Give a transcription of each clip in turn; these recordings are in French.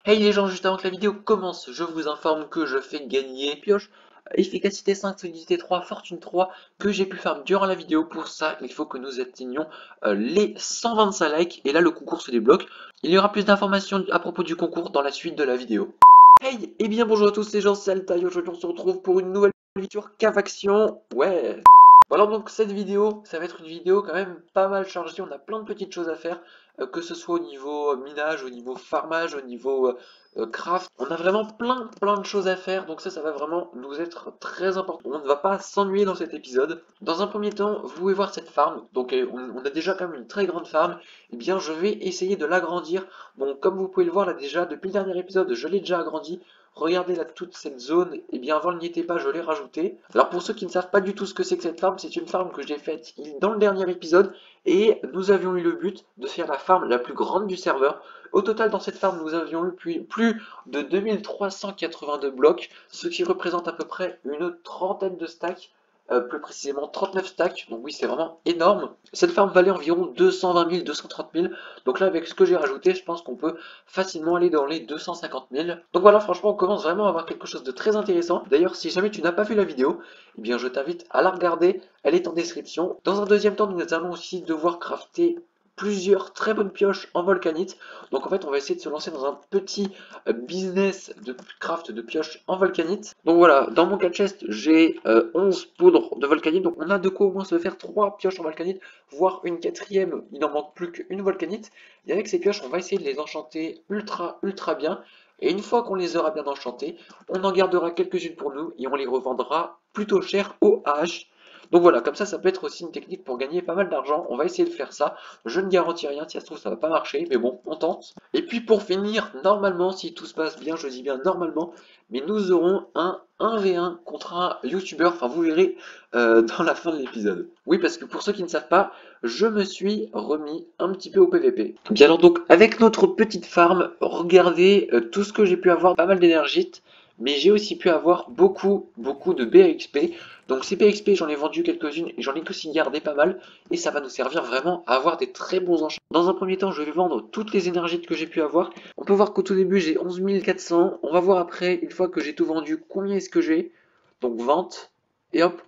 Hey les gens, juste avant que la vidéo commence, je vous informe que je fais gagner pioche, efficacité 5, solidité 3, fortune 3 que j'ai pu faire durant la vidéo. Pour ça, il faut que nous atteignions les 125 likes et là le concours se débloque. Il y aura plus d'informations à propos du concours dans la suite de la vidéo. Hey, et bien bonjour à tous, c'est Jean Saltaï. Aujourd'hui on se retrouve pour une nouvelle vidéo Cavaction. Ouais. Voilà, donc cette vidéo, ça va être une vidéo quand même pas mal chargée, on a plein de petites choses à faire, que ce soit au niveau minage, au niveau farmage, au niveau craft. On a vraiment plein de choses à faire, donc ça va vraiment nous être très important. On ne va pas s'ennuyer dans cet épisode. Dans un premier temps, vous pouvez voir cette farm, donc on a déjà quand même une très grande farm. Eh bien je vais essayer de l'agrandir. Bon, comme vous pouvez le voir là déjà, depuis le dernier épisode, je l'ai déjà agrandi. Regardez là toute cette zone, et bien avant elle n'y était pas, je l'ai rajouté. Alors pour ceux qui ne savent pas du tout ce que c'est que cette farm, c'est une farm que j'ai faite dans le dernier épisode et nous avions eu le but de faire la farm la plus grande du serveur. Au total dans cette farm nous avions eu plus de 2382 blocs, ce qui représente à peu près une trentaine de stacks. Plus précisément 39 stacks, donc oui c'est vraiment énorme. Cette farm valait environ 220 000, 230 000, donc là avec ce que j'ai rajouté je pense qu'on peut facilement aller dans les 250 000. Donc voilà, franchement on commence vraiment à avoir quelque chose de très intéressant. D'ailleurs si jamais tu n'as pas vu la vidéo, eh bien je t'invite à la regarder, elle est en description. Dans un deuxième temps nous allons aussi devoir crafter plusieurs très bonnes pioches en volcanite. Donc en fait on va essayer de se lancer dans un petit business de craft de pioches en volcanite. Donc voilà, dans mon cas chest j'ai 11 poudres de volcanite, donc on a de quoi au moins se faire 3 pioches en volcanite, voire une quatrième, il n'en manque plus qu'une volcanite. Et avec ces pioches on va essayer de les enchanter ultra bien. Et une fois qu'on les aura bien enchantées, on en gardera quelques-unes pour nous et on les revendra plutôt cher au AH. Donc voilà, comme ça peut être aussi une technique pour gagner pas mal d'argent. On va essayer de faire ça. Je ne garantis rien, si ça se trouve ça va pas marcher, mais bon, on tente. Et puis pour finir, normalement, si tout se passe bien, je dis bien normalement, mais nous aurons un 1v1 contre un YouTuber, enfin vous verrez dans la fin de l'épisode. Oui, parce que pour ceux qui ne savent pas, je me suis remis un petit peu au PVP. Bien alors donc, avec notre petite farm, regardez tout ce que j'ai pu avoir, pas mal d'énergite, mais j'ai aussi pu avoir beaucoup de BXP. Donc ces BXP, j'en ai vendu quelques-unes et j'en ai aussi gardé pas mal, et ça va nous servir vraiment à avoir des très bons enchants. Dans un premier temps, je vais vendre toutes les énergites que j'ai pu avoir. On peut voir qu'au tout début, j'ai 11 400. On va voir après, une fois que j'ai tout vendu, combien est-ce que j'ai. Donc vente, et hop.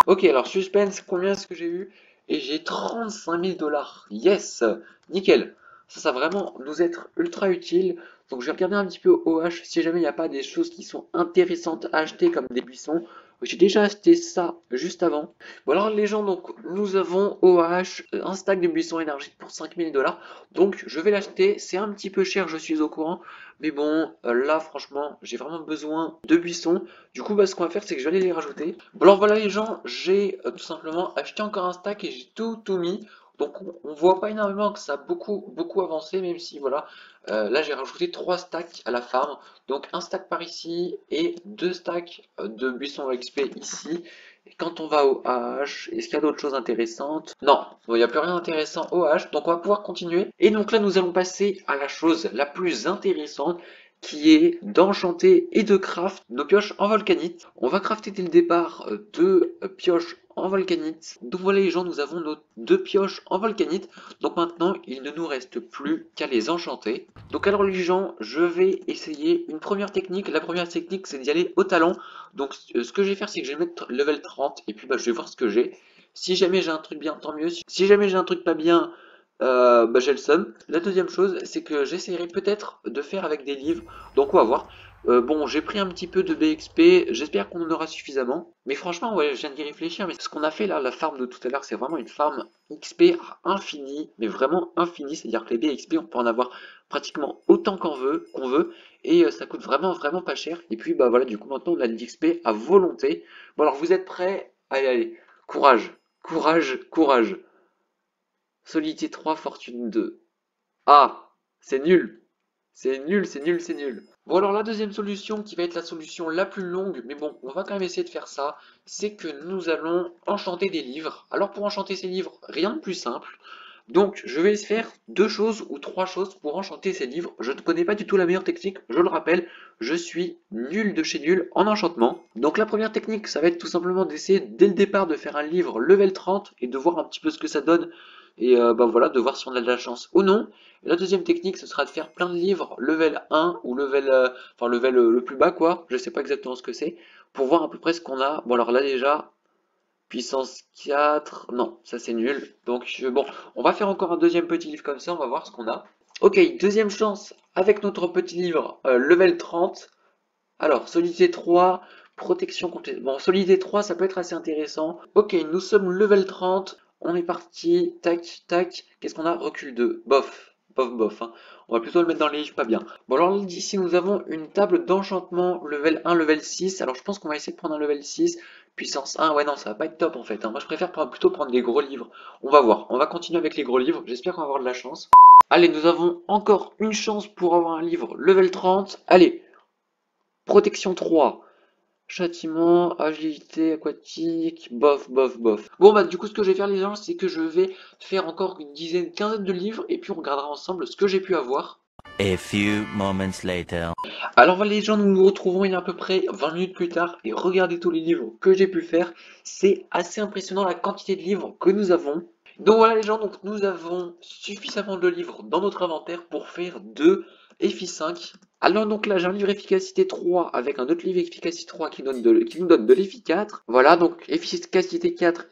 Ok, alors suspense, combien est-ce que j'ai eu? Et j'ai 35 000 dollars. Yes! Nickel. Ça va vraiment nous être ultra utile. Donc je vais regarder un petit peu au OH si jamais il n'y a pas des choses qui sont intéressantes à acheter comme des buissons. J'ai déjà acheté ça juste avant. Bon alors les gens, donc nous avons OH un stack de buissons énergiques pour 5 000 dollars. Donc je vais l'acheter. C'est un petit peu cher, je suis au courant. Mais bon, là franchement, j'ai vraiment besoin de buissons. Du coup, bah, ce qu'on va faire, c'est que je vais aller les rajouter. Bon, alors voilà les gens, j'ai tout simplement acheté encore un stack et j'ai tout mis. Donc on voit pas énormément que ça a beaucoup avancé, même si voilà, là j'ai rajouté 3 stacks à la farm. Donc un stack par ici et 2 stacks de buissons XP ici. Et quand on va au H, est-ce qu'il y a d'autres choses intéressantes? Non, il n'y a plus rien d'intéressant au H, donc on va pouvoir continuer. Et donc là nous allons passer à la chose la plus intéressante, qui est d'enchanter et de craft nos pioches en volcanite. On va crafter dès le départ deux pioches en volcanite. Donc voilà les gens, nous avons nos deux pioches en volcanite. Donc maintenant, il ne nous reste plus qu'à les enchanter. Donc alors les gens, je vais essayer une première technique. La première technique, c'est d'y aller au talent. Donc ce que je vais faire, c'est que je vais mettre level 30 et puis bah, je vais voir ce que j'ai. Si jamais j'ai un truc bien, tant mieux. Si jamais j'ai un truc pas bien, bah, j'ai le seum. La deuxième chose, c'est que j'essaierai peut-être de faire avec des livres. Donc on va voir. Bon, j'ai pris un petit peu de BXP, j'espère qu'on en aura suffisamment. Mais franchement, ouais, je viens d'y réfléchir, mais ce qu'on a fait là, la farm de tout à l'heure, c'est vraiment une farm XP à infini, mais vraiment infini, c'est-à-dire que les BXP, on peut en avoir pratiquement autant qu'on veut, et ça coûte vraiment pas cher. Et puis bah voilà, du coup maintenant on a de l'XP à volonté. Bon alors vous êtes prêts? Allez, courage. Solidité 3, fortune 2. Ah, c'est nul. C'est nul. Bon alors la deuxième solution qui va être la solution la plus longue, mais bon, on va quand même essayer de faire ça, c'est que nous allons enchanter des livres. Alors pour enchanter ces livres, rien de plus simple. Donc je vais faire deux choses ou trois choses pour enchanter ces livres. Je ne connais pas du tout la meilleure technique, je le rappelle, je suis nul de chez nul en enchantement. Donc la première technique, ça va être tout simplement d'essayer dès le départ de faire un livre level 30 et de voir un petit peu ce que ça donne et bah voilà, de voir si on a de la chance ou non. Et la deuxième technique, ce sera de faire plein de livres level 1 ou level, enfin level le plus bas quoi, je sais pas exactement ce que c'est, pour voir à peu près ce qu'on a. Bon alors là déjà, puissance 4, non, ça c'est nul. Donc bon, on va faire encore un deuxième petit livre comme ça, on va voir ce qu'on a. Ok, deuxième chance avec notre petit livre level 30. Alors, solidité 3, protection contre... Bon, solidité 3, ça peut être assez intéressant. Ok, nous sommes level 30, on est parti, tac, tac. Qu'est-ce qu'on a? Recul 2, bof, bof, bof. Hein. On va plutôt le mettre dans les livres, pas bien. Bon, alors ici, nous avons une table d'enchantement level 1, level 6. Alors, je pense qu'on va essayer de prendre un level 6, puissance 1. Ouais, non, ça va pas être top, en fait. Hein. Moi, je préfère plutôt prendre des gros livres. On va voir, on va continuer avec les gros livres. J'espère qu'on va avoir de la chance. Allez, nous avons encore une chance pour avoir un livre level 30. Allez, protection 3. Châtiment, agilité, aquatique, bof, bof, bof. Bon bah du coup ce que je vais faire les gens, c'est que je vais faire encore une dizaine, quinzaine de livres et puis on regardera ensemble ce que j'ai pu avoir. A few moments later. Alors voilà les gens, nous nous retrouvons il y a à peu près 20 minutes plus tard et regardez tous les livres que j'ai pu faire. C'est assez impressionnant la quantité de livres que nous avons. Donc voilà les gens, donc nous avons suffisamment de livres dans notre inventaire pour faire 2 EFI 5. Alors donc là j'ai un livre efficacité 3 avec un autre livre efficacité 3 qui nous donne de l'EFI 4. Voilà donc efficacité 4,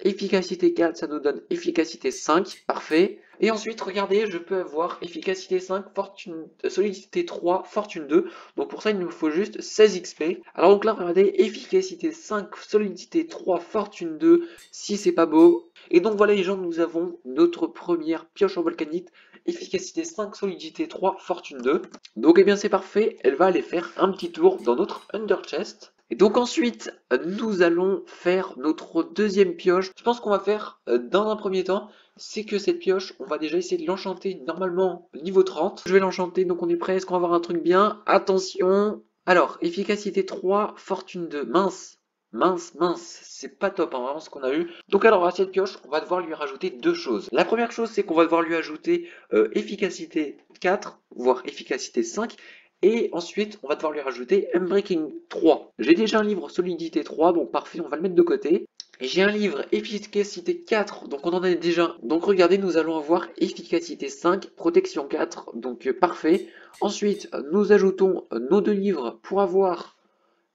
ça nous donne efficacité 5, parfait. Et ensuite regardez, je peux avoir efficacité 5, fortune, solidité 3, fortune 2. Donc pour ça il nous faut juste 16 XP. Alors donc là regardez, efficacité 5, solidité 3, fortune 2, si c'est pas beau. Et donc voilà les gens, nous avons notre première pioche en volcanite, efficacité 5, solidité 3, fortune 2. Donc eh bien c'est parfait, elle va aller faire un petit tour dans notre under chest. Et donc ensuite, nous allons faire notre deuxième pioche. Je pense qu'on va faire dans un premier temps, c'est que cette pioche, on va déjà essayer de l'enchanter normalement niveau 30. Je vais l'enchanter, donc on est prêt, est-ce qu'on va avoir un truc bien? Attention. Alors, efficacité 3, fortune 2, mince. Mince, mince, c'est pas top hein, vraiment ce qu'on a eu. Donc alors à cette pioche, on va devoir lui rajouter deux choses. La première chose, c'est qu'on va devoir lui ajouter efficacité 4, voire efficacité 5. Et ensuite, on va devoir lui rajouter Unbreaking 3. J'ai déjà un livre solidité 3, donc parfait, on va le mettre de côté. J'ai un livre efficacité 4, donc on en a déjà. Donc regardez, nous allons avoir efficacité 5, protection 4, donc parfait. Ensuite, nous ajoutons nos deux livres pour avoir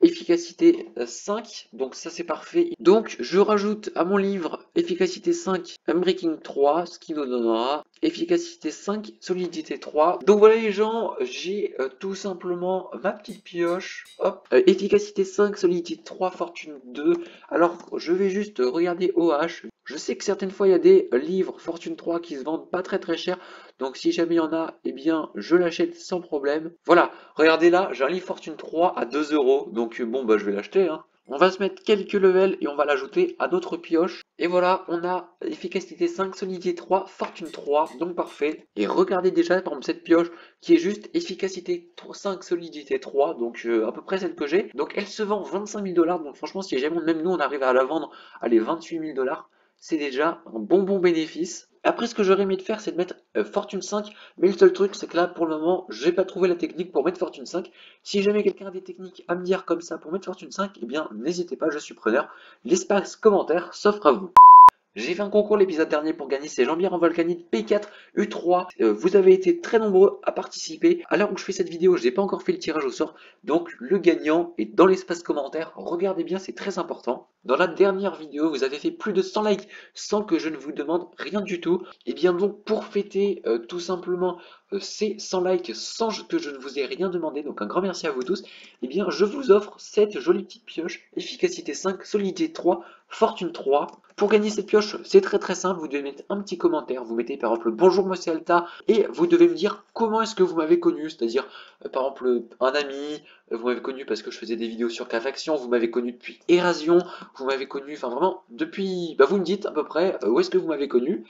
efficacité 5, donc ça c'est parfait. Donc je rajoute à mon livre efficacité 5, Unbreaking 3, ce qui nous donnera efficacité 5, solidité 3. Donc voilà les gens, j'ai tout simplement ma petite pioche. Hop, efficacité 5, solidité 3, fortune 2. Alors je vais juste regarder OH. Je sais que certaines fois il y a des livres fortune 3 qui se vendent pas très cher. Donc si jamais il y en a, eh bien je l'achète sans problème. Voilà, regardez là, j'ai un livre fortune 3 à 2 euros. Donc bon bah je vais l'acheter. Hein. On va se mettre quelques levels et on va l'ajouter à notre pioche. Et voilà, on a efficacité 5, solidité 3, fortune 3, donc parfait. Et regardez déjà par exemple cette pioche qui est juste efficacité 5, solidité 3, donc à peu près celle que j'ai. Donc elle se vend 25 000 $, donc franchement si jamais même nous on arrive à la vendre à les 28 000 $, c'est déjà un bon bénéfice. Après, ce que j'aurais aimé de faire, c'est de mettre Fortune 5, mais le seul truc, c'est que là, pour le moment, j'ai pas trouvé la technique pour mettre Fortune 5. Si jamais quelqu'un a des techniques à me dire comme ça pour mettre Fortune 5, eh bien, n'hésitez pas, je suis preneur. L'espace commentaire s'offre à vous. J'ai fait un concours l'épisode dernier pour gagner ces jambières en volcanite P4 U3. Vous avez été très nombreux à participer. À l'heure où je fais cette vidéo, je n'ai pas encore fait le tirage au sort. Donc le gagnant est dans l'espace commentaire. Regardez bien, c'est très important. Dans la dernière vidéo, vous avez fait plus de 100 likes sans que je ne vous demande rien du tout. Et bien donc pour fêter tout simplement ces 100 likes sans que je ne vous ai rien demandé, donc un grand merci à vous tous, et bien je vous offre cette jolie petite pioche, efficacité 5, solidité 3, fortune 3. Pour gagner cette pioche, c'est très simple, vous devez mettre un petit commentaire, vous mettez par exemple bonjour monsieur Alta, et vous devez me dire comment est-ce que vous m'avez connu, c'est-à-dire par exemple un ami, vous m'avez connu parce que je faisais des vidéos sur CAF Action, vous m'avez connu depuis Erasion, vous m'avez connu, enfin vraiment depuis, bah vous me dites à peu près où est-ce que vous m'avez connu.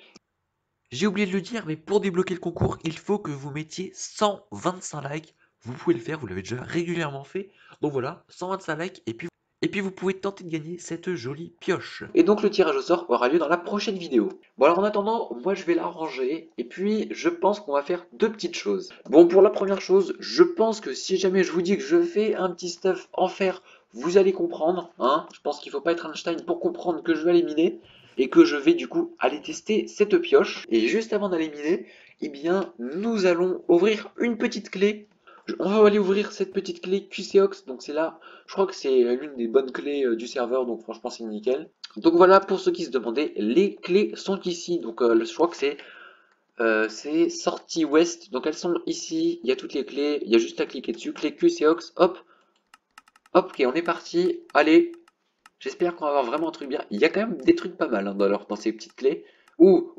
J'ai oublié de le dire, mais pour débloquer le concours, il faut que vous mettiez 125 likes. Vous pouvez le faire, vous l'avez déjà régulièrement fait. Donc voilà, 125 likes et puis vous pouvez tenter de gagner cette jolie pioche. Et donc le tirage au sort aura lieu dans la prochaine vidéo. Bon alors en attendant, moi je vais la ranger et puis je pense qu'on va faire deux petites choses. Bon pour la première chose, je pense que si jamais je vous dis que je fais un petit stuff en fer, vous allez comprendre. Hein, je pense qu'il ne faut pas être Einstein pour comprendre que je vais éliminer. et que je vais du coup aller tester cette pioche. Et juste avant d'aller miner, eh bien, nous allons ouvrir une petite clé. On va aller ouvrir cette petite clé QCOX, donc c'est là, je crois que c'est l'une des bonnes clés du serveur, donc franchement c'est nickel. Donc voilà, pour ceux qui se demandaient, les clés sont ici, donc je crois que c'est sortie ouest, donc elles sont ici, il y a toutes les clés, il y a juste à cliquer dessus, clé QCOX, hop, hop, ok, on est parti, allez, j'espère qu'on va avoir vraiment un truc bien, il y a quand même des trucs pas mal hein, dans ces petites clés. Ouh,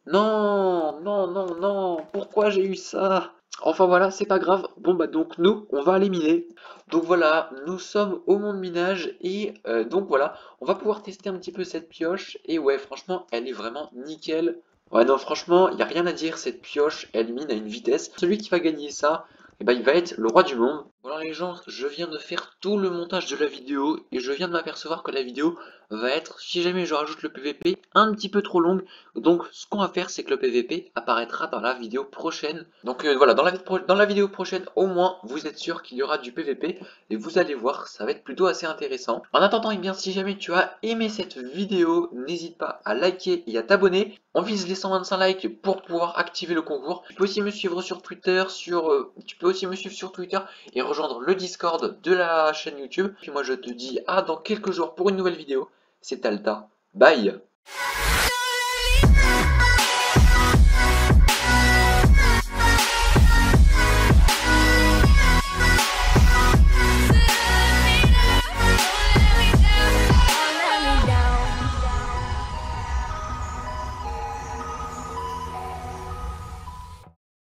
non, non, non, non, pourquoi j'ai eu ça? Enfin voilà, c'est pas grave. Bon bah donc nous, on va aller miner. Donc voilà, nous sommes au monde minage et donc voilà, on va pouvoir tester un petit peu cette pioche. Et ouais, franchement, elle est vraiment nickel. Ouais non, franchement, il n'y a rien à dire, cette pioche, elle mine à une vitesse. Celui qui va gagner ça, eh ben, il va être le roi du monde. Voilà les gens, je viens de faire tout le montage de la vidéo et je viens de m'apercevoir que la vidéo va être, si jamais je rajoute le PVP, un petit peu trop longue. Donc ce qu'on va faire, c'est que le PVP apparaîtra dans la vidéo prochaine. Donc voilà, dans la vidéo prochaine, au moins, vous êtes sûr qu'il y aura du PVP. Et vous allez voir, ça va être plutôt assez intéressant. En attendant, eh bien, si jamais tu as aimé cette vidéo, n'hésite pas à liker et à t'abonner. On vise les 125 likes pour pouvoir activer le concours. Tu peux aussi me suivre sur Twitter, et rejoindre le Discord de la chaîne YouTube. Puis moi, je te dis à dans quelques jours pour une nouvelle vidéo. C'est Alta. Bye!